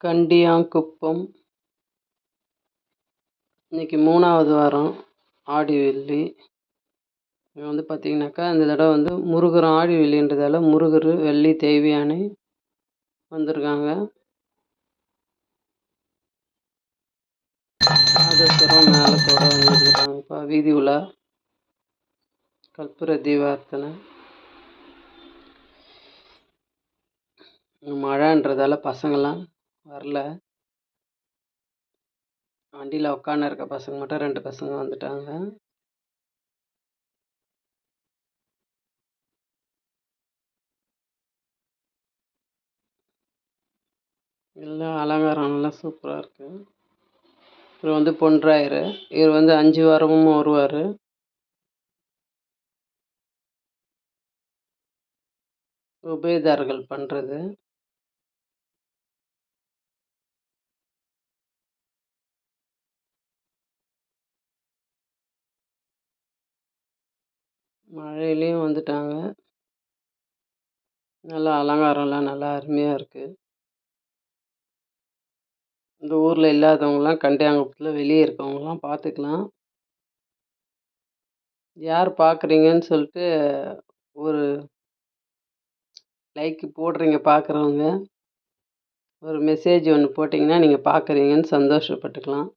கண்டியாங்குப்பம். இன்னைக்கு 3வது வாரம் ஆடி வெள்ளி. இங்க வந்து பார்த்தீங்கன்னாக்கா, இந்த தடவ வந்து முருகர் ஆடி வெள்ளின்றதால முருகர், வெள்ளி தேவி யானை வந்திருக்காங்க. நாதஸ்வரம் மேளத்தோட வந்துருக்குறாங்கப்பா. வீதி உலா, கற்பூர தீபார்த்தனை. மழைன்றதால பசங்கள்லாம் வரல. வண்டியில உட்காந்து இருக்க பசங்க மட்டும் 2 பசங்க வந்துட்டாங்க. எல்லாம் அலங்காரம் நல்லா சூப்பரா இருக்கு. இவர் வந்து பொன்ராயரு. இவர் வந்து 5 வாரமும் வருவாரு. உபயதாரர்கள் பண்றது. மழையிலயும் வந்துட்டாங்க. நல்லா அலங்காரம்லாம் நல்லா அருமையா இருக்கு. இந்த ஊர்ல இல்லாதவங்கலாம் கண்டியாங்குப்பத்துல வெளியே இருக்கவங்கலாம் பார்த்துக்கலாம். யார் பார்க்குறீங்கன்னு சொல்லிட்டு ஒரு லைக் போடுறீங்க பார்க்குறவங்க. ஒரு மெசேஜ் ஒன்று போட்டிங்கன்னா நீங்கள் பார்க்குறீங்கன்னு சந்தோஷப்பட்டுக்கலாம்.